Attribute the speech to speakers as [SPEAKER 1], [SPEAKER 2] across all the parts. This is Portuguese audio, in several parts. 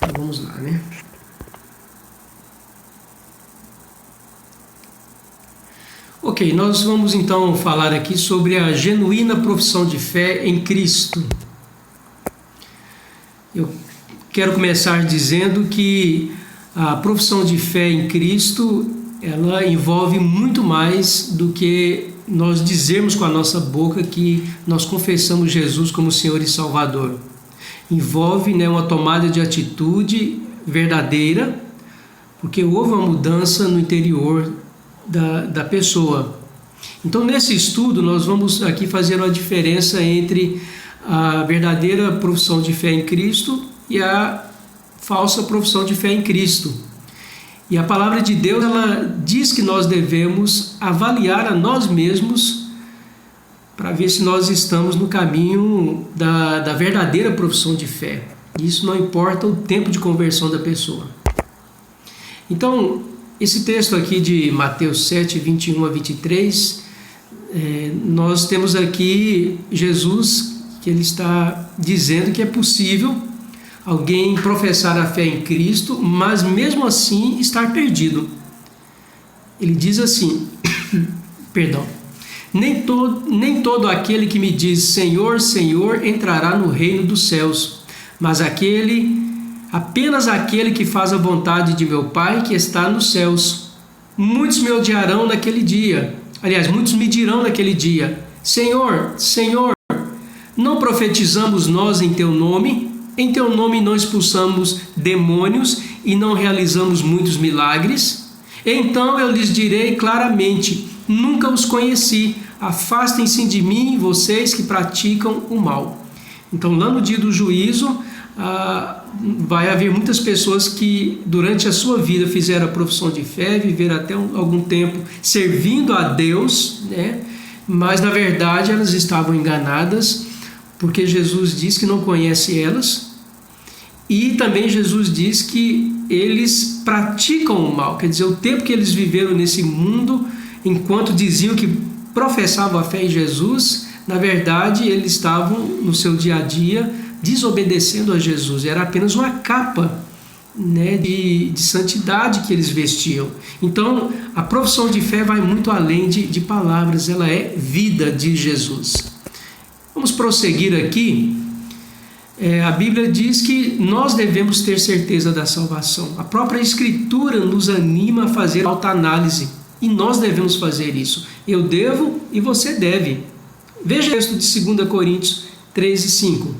[SPEAKER 1] Então vamos lá, né? Ok, nós vamos então falar aqui sobre a genuína profissão de fé em Cristo. Eu quero começar dizendo que a profissão de fé em Cristo, ela envolve muito mais do que nós dizermos com a nossa boca que nós confessamos Jesus como Senhor e Salvador. Envolve, né, uma tomada de atitude verdadeira, porque houve uma mudança no interior da pessoa. Então, nesse estudo, nós vamos aqui fazer uma diferença entre a verdadeira profissão de fé em Cristo e a falsa profissão de fé em Cristo. E a palavra de Deus, ela diz que nós devemos avaliar a nós mesmos para ver se nós estamos no caminho da verdadeira profissão de fé. Isso não importa o tempo de conversão da pessoa. Então, esse texto aqui de Mateus 7, 21 a 23, nós temos aqui Jesus, que ele está dizendo que é possível alguém professar a fé em Cristo, mas mesmo assim estar perdido. Ele diz assim, perdão, nem todo aquele que me diz Senhor, Senhor entrará no reino dos céus, mas apenas aquele que faz a vontade de meu Pai que está nos céus. Muitos me odiarão naquele dia. Aliás, muitos me dirão naquele dia, Senhor, Senhor, não profetizamos nós em teu nome? Em teu nome não expulsamos demônios e não realizamos muitos milagres? Então eu lhes direi claramente, nunca os conheci, afastem-se de mim, vocês que praticam o mal. Então lá no dia do juízo, vai haver muitas pessoas que durante a sua vida fizeram a profissão de fé, viveram até algum tempo servindo a Deus, né? Mas na verdade elas estavam enganadas, porque Jesus diz que não conhece elas, e também Jesus diz que eles praticam o mal, quer dizer, o tempo que eles viveram nesse mundo, enquanto diziam que professavam a fé em Jesus, na verdade eles estavam no seu dia a dia desobedecendo a Jesus, era apenas uma capa, né, de santidade que eles vestiam. Então a profissão de fé vai muito além de palavras, ela é vida de Jesus. Vamos prosseguir aqui. A Bíblia diz que nós devemos ter certeza da salvação. A própria Escritura nos anima a fazer autoanálise, e nós devemos fazer isso. Eu devo e você deve. Veja o texto de 2 Coríntios 3 e 5.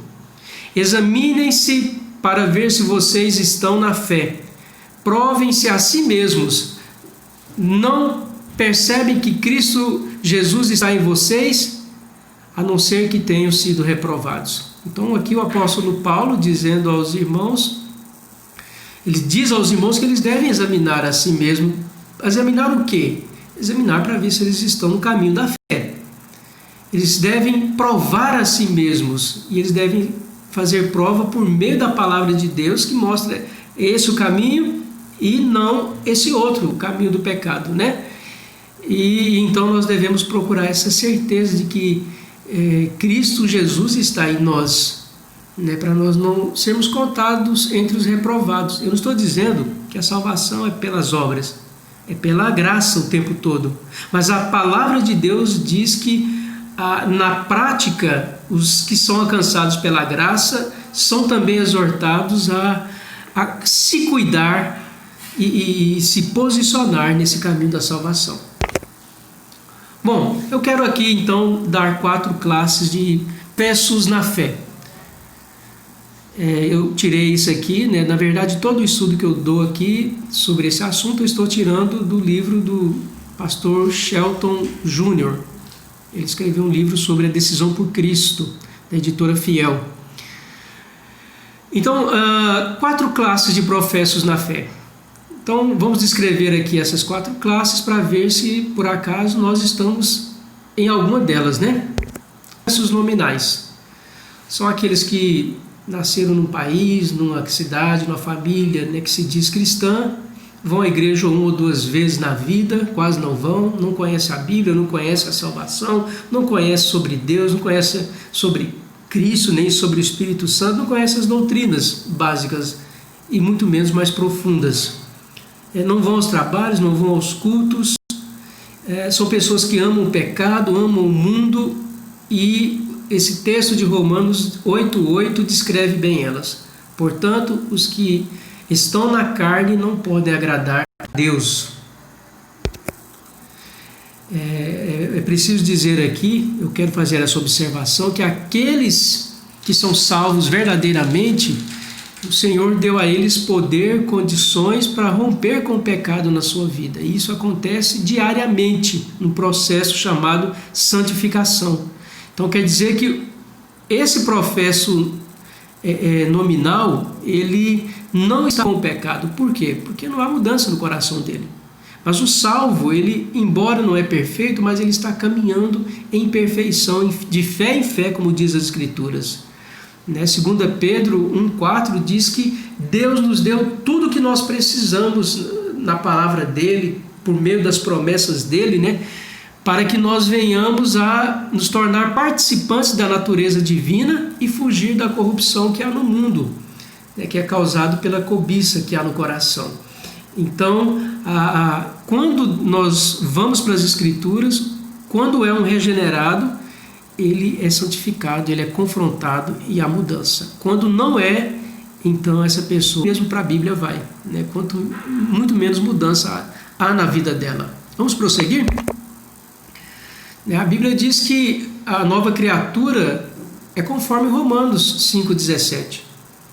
[SPEAKER 1] Examinem-se para ver se vocês estão na fé. Provem-se a si mesmos. Não percebem que Cristo Jesus está em vocês, a não ser que tenham sido reprovados. Então aqui o apóstolo Paulo dizendo aos irmãos, ele diz aos irmãos que eles devem examinar a si mesmos. Examinar o quê? Examinar para ver se eles estão no caminho da fé. Eles devem provar a si mesmos, e eles devem fazer prova por meio da palavra de Deus, que mostra esse o caminho e não esse outro, o caminho do pecado, né? E então nós devemos procurar essa certeza de que Cristo Jesus está em nós, né, para nós não sermos contados entre os reprovados. Eu não estou dizendo que a salvação é pelas obras, é pela graça o tempo todo, mas a palavra de Deus diz que na prática os que são alcançados pela graça são também exortados a se cuidar e se posicionar nesse caminho da salvação. Bom, eu quero aqui então dar 4 classes de passos na fé. Eu tirei isso aqui, né? Na verdade todo o estudo que eu dou aqui sobre esse assunto eu estou tirando do livro do pastor Shelton Jr. Ele escreveu um livro sobre a decisão por Cristo, da editora Fiel. Então, 4 classes de professos na fé. Então vamos descrever aqui essas 4 classes para ver se por acaso nós estamos em alguma delas, né? Professos nominais são aqueles que nasceram num país, numa cidade, numa família, né, que se diz cristã, vão à igreja 1 ou 2 vezes na vida, quase não vão, não conhecem a Bíblia, não conhecem a salvação, não conhecem sobre Deus, não conhecem sobre Cristo, nem sobre o Espírito Santo, não conhecem as doutrinas básicas. e muito menos mais profundas. Não vão aos trabalhos, não vão aos cultos, são pessoas que amam o pecado, amam o mundo, e esse texto de Romanos 8:8 descreve bem elas. Portanto, os que estão na carne não podem agradar a Deus. É preciso dizer aqui, eu quero fazer essa observação, que aqueles que são salvos verdadeiramente, o Senhor deu a eles poder, condições para romper com o pecado na sua vida. E isso acontece diariamente, num processo chamado santificação. Então quer dizer que esse processo nominal, ele não está com o pecado. Por quê? Porque não há mudança no coração dele. Mas o salvo, ele, embora não é perfeito, mas ele está caminhando em perfeição, de fé em fé, como diz as Escrituras. 2 Pedro 1,4 diz que Deus nos deu tudo o que nós precisamos na palavra dele, por meio das promessas dele, para que nós venhamos a nos tornar participantes da natureza divina e fugir da corrupção que há no mundo, que é causado pela cobiça que há no coração. Então, quando nós vamos para as Escrituras, quando é um regenerado, ele é santificado, ele é confrontado e há mudança. Quando não é, então essa pessoa, mesmo para a Bíblia, vai. Quanto muito menos mudança há na vida dela. Vamos prosseguir? A Bíblia diz que a nova criatura é conforme Romanos 5,17.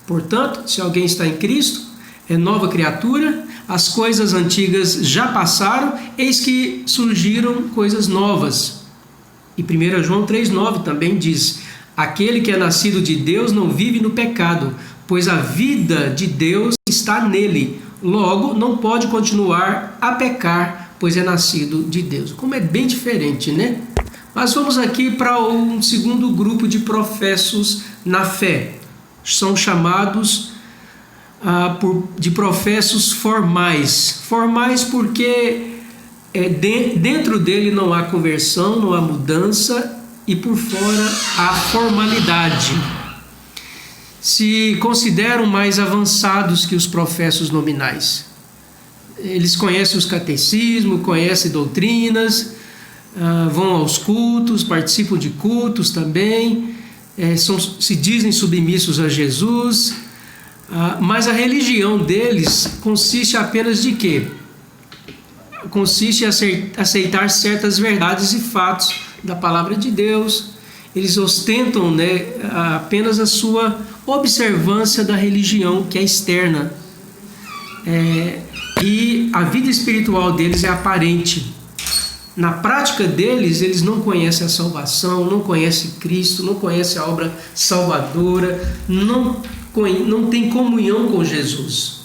[SPEAKER 1] Portanto, se alguém está em Cristo, é nova criatura, as coisas antigas já passaram, eis que surgiram coisas novas. E 1 João 3,9 também diz: aquele que é nascido de Deus não vive no pecado, pois a vida de Deus está nele. Logo, não pode continuar a pecar, pois é nascido de Deus. Como é bem diferente, Mas vamos aqui para um segundo grupo de professos na fé. São chamados de professos formais. Formais porque dentro dele não há conversão, não há mudança, e por fora há formalidade. Se consideram mais avançados que os professos nominais. Eles conhecem os catecismos, conhecem doutrinas, vão aos cultos, participam de cultos também, se dizem submissos a Jesus, mas a religião deles consiste apenas de quê? Consiste em aceitar certas verdades e fatos da palavra de Deus. Eles ostentam apenas a sua observância da religião, que é externa. E a vida espiritual deles é aparente. Na prática deles, eles não conhecem a salvação, não conhecem Cristo, não conhecem a obra salvadora, não têm comunhão com Jesus.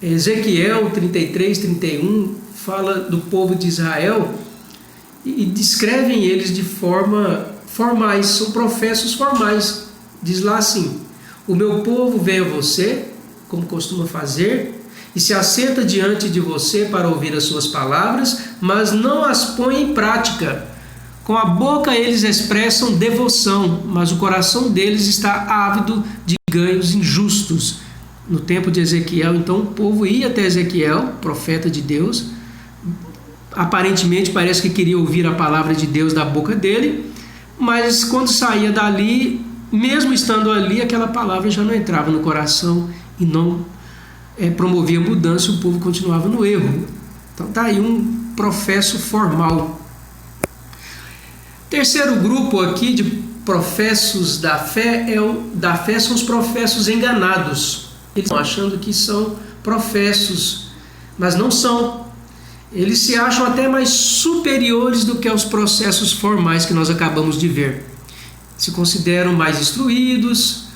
[SPEAKER 1] Ezequiel 33:31 fala do povo de Israel e descrevem eles de forma formais, são professos formais. Diz lá assim: o meu povo vem a você, como costuma fazer, e se assenta diante de você para ouvir as suas palavras, mas não as põe em prática. Com a boca eles expressam devoção, mas o coração deles está ávido de ganhos injustos. No tempo de Ezequiel, então, o povo ia até Ezequiel, profeta de Deus, aparentemente parece que queria ouvir a palavra de Deus da boca dele, mas quando saía dali, mesmo estando ali, aquela palavra já não entrava no coração e não promovia mudança, o povo continuava no erro. Então está aí um professo formal. Terceiro grupo aqui de professos da fé são os professos enganados. Eles estão achando que são professos, mas não são. Eles se acham até mais superiores do que os processos formais que nós acabamos de ver. Se consideram mais instruídos,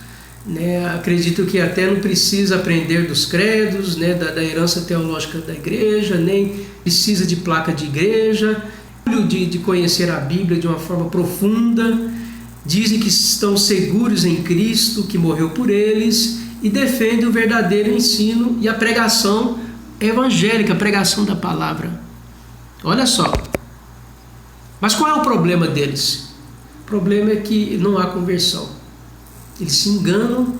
[SPEAKER 1] acreditam que até não precisa aprender dos credos, da herança teológica da igreja, nem precisa de placa de igreja, de conhecer a Bíblia de uma forma profunda. Dizem que estão seguros em Cristo, que morreu por eles, e defendem o verdadeiro ensino e a pregação evangélica, a pregação da palavra. Olha só. Mas qual é o problema deles? O problema é que não há conversão. Eles se enganam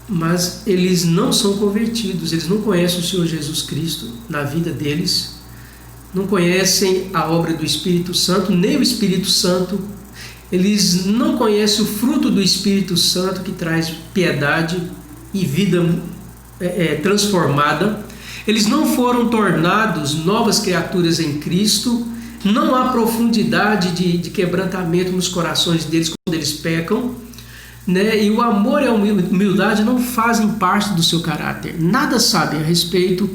[SPEAKER 1] mas eles não são convertidos, eles não conhecem o Senhor Jesus Cristo na vida deles, não conhecem a obra do Espírito Santo, nem o Espírito Santo, eles não conhecem o fruto do Espírito Santo que traz piedade e vida transformada, eles não foram tornados novas criaturas em Cristo, não há profundidade de quebrantamento nos corações deles quando eles pecam, né? E o amor e a humildade não fazem parte do seu caráter, nada sabem a respeito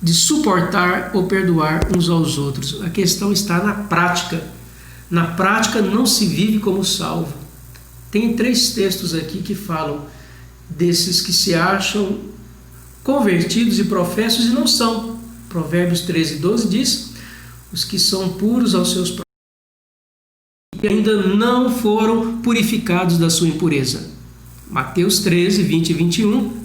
[SPEAKER 1] de suportar ou perdoar uns aos outros. A questão está na prática. Na prática não se vive como salvo. Tem 3 textos aqui que falam desses que se acham convertidos e professos e não são. Provérbios 13:12 diz: os que são puros aos seus próprios e ainda não foram purificados da sua impureza. Mateus 13:20 e 21.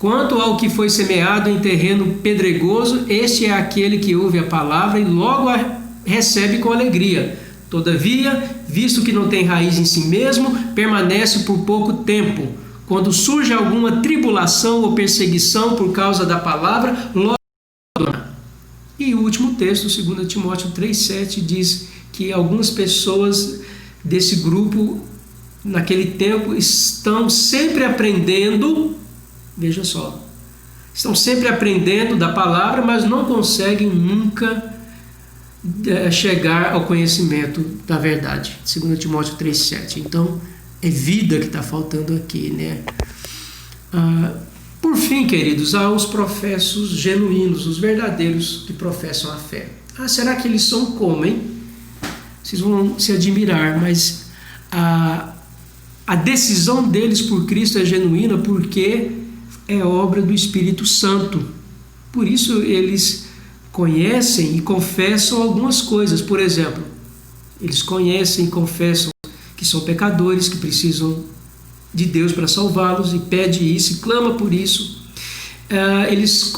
[SPEAKER 1] Quanto ao que foi semeado em terreno pedregoso, este é aquele que ouve a palavra e logo a recebe com alegria. Todavia, visto que não tem raiz em si mesmo, permanece por pouco tempo. Quando surge alguma tribulação ou perseguição por causa da palavra, logo abandona. E o último texto, 2 Timóteo 3,7, diz que algumas pessoas desse grupo, naquele tempo, estão sempre aprendendo, veja só, estão sempre aprendendo da palavra, mas não conseguem nunca chegar ao conhecimento da verdade. 2 Timóteo 3,7. Então, é vida que está faltando aqui, né? Por fim, queridos, há os professos genuínos, os verdadeiros que professam a fé. Será que eles são como, hein? Vocês vão se admirar, mas a decisão deles por Cristo é genuína porque é obra do Espírito Santo. Por isso eles conhecem e confessam algumas coisas. Por exemplo, eles conhecem e confessam que são pecadores, que precisam de Deus para salvá-los, e pede isso e clama por isso. Eles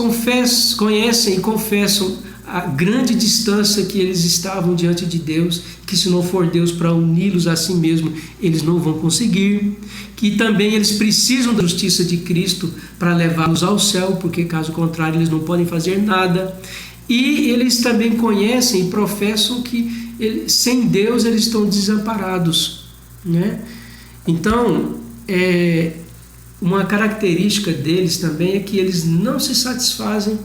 [SPEAKER 1] conhecem e confessam a grande distância que eles estavam diante de Deus, que se não for Deus para uni-los a si mesmo, eles não vão conseguir, que também eles precisam da justiça de Cristo para levá-los ao céu, porque caso contrário eles não podem fazer nada. E eles também conhecem e professam que sem Deus eles estão desamparados, né? Então, uma característica deles também é que eles não se satisfazem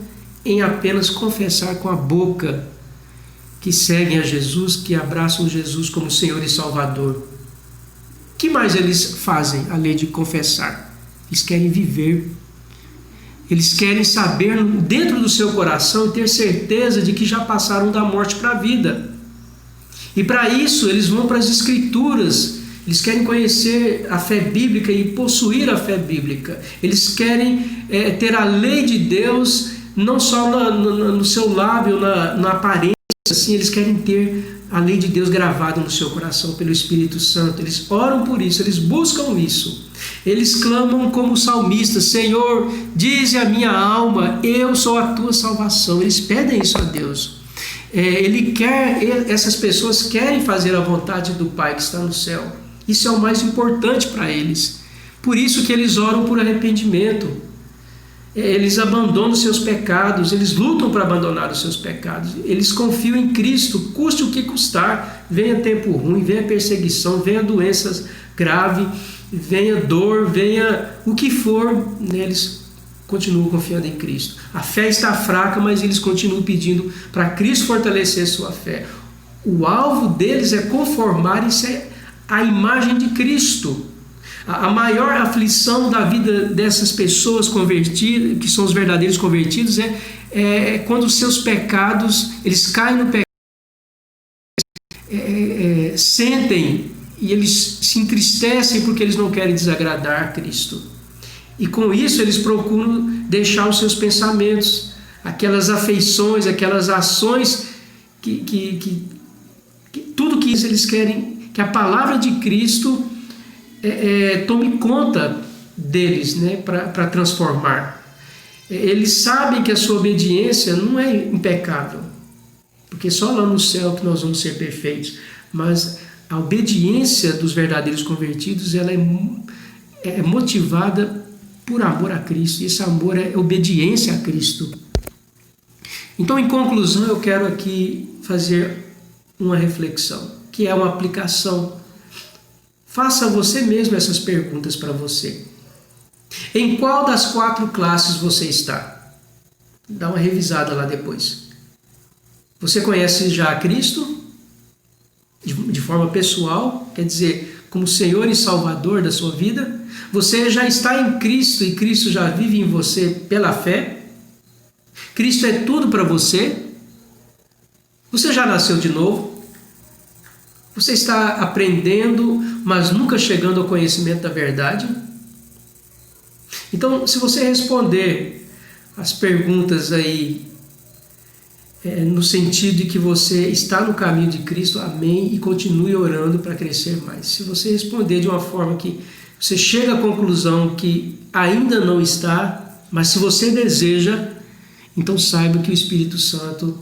[SPEAKER 1] em apenas confessar com a boca que seguem a Jesus, que abraçam Jesus como Senhor e Salvador. O que mais eles fazem além de confessar? Eles querem viver. Eles querem saber dentro do seu coração e ter certeza de que já passaram da morte para a vida. E para isso eles vão para as Escrituras. Eles querem conhecer a fé bíblica e possuir a fé bíblica. Eles querem ter a lei de Deus não só no seu lábio, na aparência, assim, eles querem ter a lei de Deus gravada no seu coração pelo Espírito Santo. Eles oram por isso, eles buscam isso. Eles clamam como salmistas: Senhor, dize a minha alma, eu sou a tua salvação. Eles pedem isso a Deus. Essas pessoas querem fazer a vontade do Pai que está no céu. Isso é o mais importante para eles. Por isso que eles oram por arrependimento. Eles abandonam os seus pecados, eles lutam para abandonar os seus pecados. Eles confiam em Cristo, custe o que custar. Venha tempo ruim, venha perseguição, venha doenças graves, venha dor, venha o que for, né? Eles continuam confiando em Cristo. A fé está fraca, mas eles continuam pedindo para Cristo fortalecer sua fé. O alvo deles é conformarem-se à imagem de Cristo. A maior aflição da vida dessas pessoas convertidas, que são os verdadeiros convertidos, é quando os seus pecados, eles caem no pecado, sentem e eles se entristecem porque eles não querem desagradar a Cristo. E com isso eles procuram deixar os seus pensamentos, aquelas afeições, aquelas ações, tudo que eles querem, que a palavra de Cristo tome conta deles, né, para transformar. Eles sabem que a sua obediência não é impecável, porque só lá no céu que nós vamos ser perfeitos, mas a obediência dos verdadeiros convertidos ela é motivada por amor a Cristo. E esse amor é obediência a Cristo. Então, em conclusão, eu quero aqui fazer uma reflexão, que é uma aplicação. Faça você mesmo essas perguntas para você. Em qual das 4 classes você está? Dá uma revisada lá depois. Você conhece já a Cristo de forma pessoal, quer dizer, como Senhor e Salvador da sua vida? Você já está em Cristo e Cristo já vive em você pela fé? Cristo é tudo para você? Você já nasceu de novo? Você está aprendendo, mas nunca chegando ao conhecimento da verdade? Então, se você responder as perguntas aí, no sentido de que você está no caminho de Cristo, amém, e continue orando para crescer mais. Se você responder de uma forma que você chega à conclusão que ainda não está, mas se você deseja, então saiba que o Espírito Santo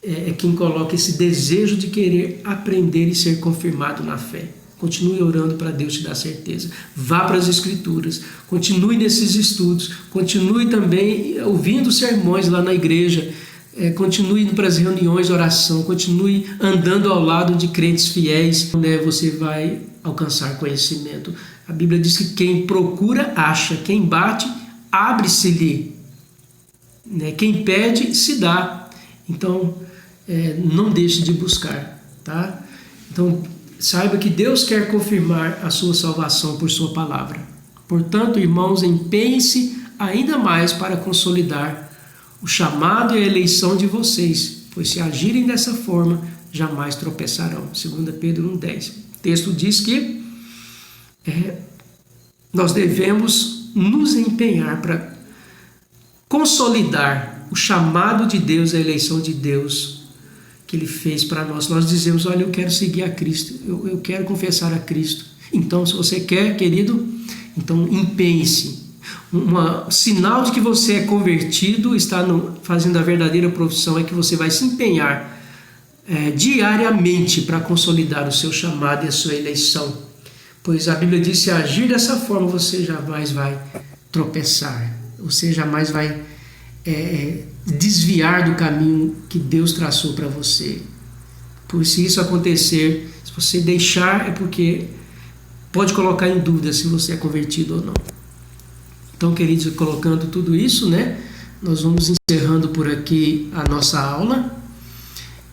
[SPEAKER 1] é quem coloca esse desejo de querer aprender e ser confirmado na fé. Continue orando para Deus te dar certeza. Vá para as Escrituras, continue nesses estudos, continue também ouvindo sermões lá na igreja, continue indo para as reuniões de oração, continue andando ao lado de crentes fiéis, onde você vai alcançar conhecimento. A Bíblia diz que quem procura, acha, quem bate, abre-se-lhe. Quem pede, se dá. Então, não deixe de buscar, tá? Então, saiba que Deus quer confirmar a sua salvação por sua palavra. Portanto, irmãos, empenhem-se ainda mais para consolidar o chamado e a eleição de vocês, pois se agirem dessa forma, jamais tropeçarão. 2 Pedro 1,10. O texto diz que nós devemos nos empenhar para consolidar o chamado de Deus, a eleição de Deus que Ele fez para nós. Nós dizemos, olha, eu quero seguir a Cristo, eu quero confessar a Cristo. Então, se você quer, querido, então empenhe-se. Um sinal de que você é convertido, está fazendo a verdadeira profissão, é que você vai se empenhar diariamente para consolidar o seu chamado e a sua eleição. Pois a Bíblia diz, se agir dessa forma, você jamais vai tropeçar. Você jamais vai desviar do caminho que Deus traçou para você. Pois se isso acontecer, se você deixar, é porque pode colocar em dúvida se você é convertido ou não. Então, queridos, colocando tudo isso, nós vamos encerrando por aqui a nossa aula.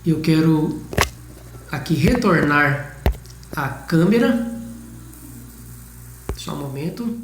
[SPEAKER 1] Eu quero aqui retornar à câmera. Só um momento.